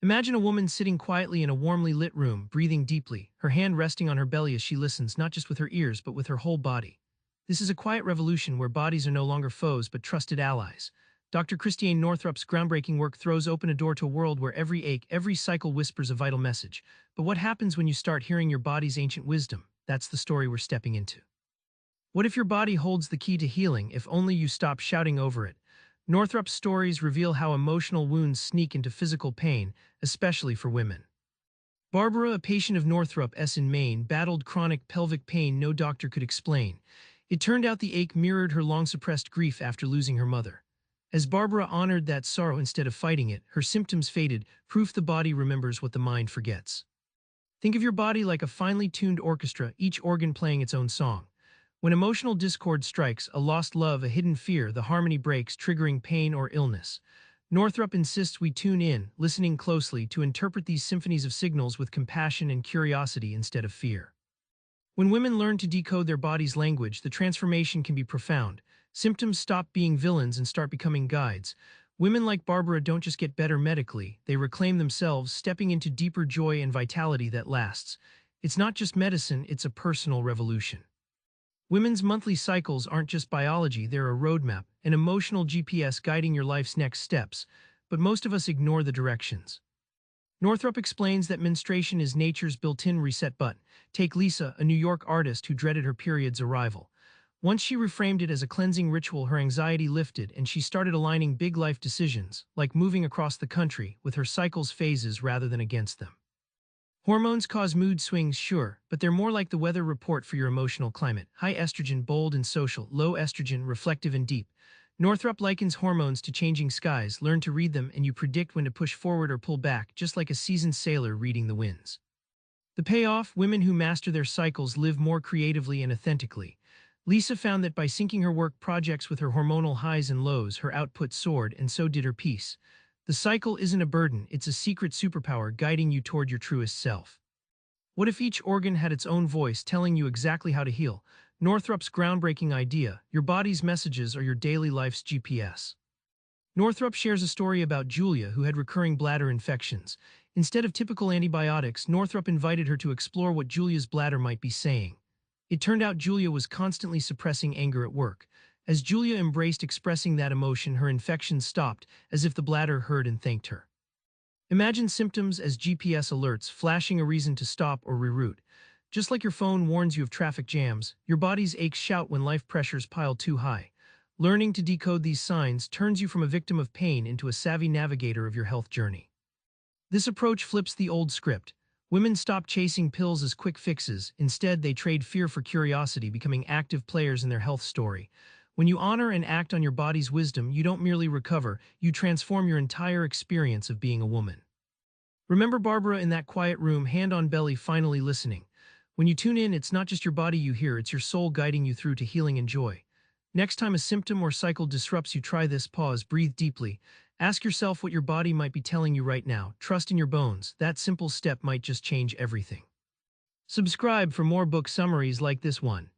Imagine a woman sitting quietly in a warmly lit room, breathing deeply, her hand resting on her belly as she listens, not just with her ears, but with her whole body. This is a quiet revolution where bodies are no longer foes, but trusted allies. Dr. Christiane Northrup's groundbreaking work throws open a door to a world where every ache, every cycle whispers a vital message. But what happens when you start hearing your body's ancient wisdom? That's the story we're stepping into. What if your body holds the key to healing if only you stop shouting over it? Northrup's stories reveal how emotional wounds sneak into physical pain, especially for women. Barbara, a patient of Northrup's in Maine, battled chronic pelvic pain no doctor could explain. It turned out the ache mirrored her long-suppressed grief after losing her mother. As Barbara honored that sorrow instead of fighting it, her symptoms faded, proof the body remembers what the mind forgets. Think of your body like a finely tuned orchestra, each organ playing its own song. When emotional discord strikes, a lost love, a hidden fear, the harmony breaks, triggering pain or illness. Northrup insists we tune in, listening closely, to interpret these symphonies of signals with compassion and curiosity instead of fear. When women learn to decode their body's language, the transformation can be profound. Symptoms stop being villains and start becoming guides. Women like Barbara don't just get better medically, they reclaim themselves, stepping into deeper joy and vitality that lasts. It's not just medicine, it's a personal revolution. Women's monthly cycles aren't just biology, they're a roadmap, an emotional GPS guiding your life's next steps, but most of us ignore the directions. Northrup explains that menstruation is nature's built-in reset button. Take Lisa, a New York artist who dreaded her period's arrival. Once she reframed it as a cleansing ritual, her anxiety lifted and she started aligning big life decisions, like moving across the country, with her cycle's phases rather than against them. Hormones cause mood swings, sure, but they're more like the weather report for your emotional climate. High estrogen, bold and social; low estrogen, reflective and deep. Northrup likens hormones to changing skies. Learn to read them and you predict when to push forward or pull back, just like a seasoned sailor reading the winds. The payoff: women who master their cycles live more creatively and authentically. Lisa found that by syncing her work projects with her hormonal highs and lows, her output soared, and so did her peace. The cycle isn't a burden, it's a secret superpower guiding you toward your truest self. What if each organ had its own voice telling you exactly how to heal? Northrup's groundbreaking idea: your body's messages are your daily life's GPS. Northrup shares a story about Julia, who had recurring bladder infections. Instead of typical antibiotics, Northrup invited her to explore what Julia's bladder might be saying. It turned out Julia was constantly suppressing anger at work. As Julia embraced expressing that emotion, her infections stopped, as if the bladder heard and thanked her. Imagine symptoms as GPS alerts, flashing a reason to stop or reroute. Just like your phone warns you of traffic jams, your body's aches shout when life pressures pile too high. Learning to decode these signs turns you from a victim of pain into a savvy navigator of your health journey. This approach flips the old script. Women stop chasing pills as quick fixes. Instead, they trade fear for curiosity, becoming active players in their health story. When you honor and act on your body's wisdom, you don't merely recover, you transform your entire experience of being a woman. Remember Barbara in that quiet room, hand on belly, finally listening. When you tune in, it's not just your body you hear, it's your soul guiding you through to healing and joy. Next time a symptom or cycle disrupts you, try this: pause, breathe deeply. Ask yourself what your body might be telling you right now. Trust in your bones. That simple step might just change everything. Subscribe for more book summaries like this one.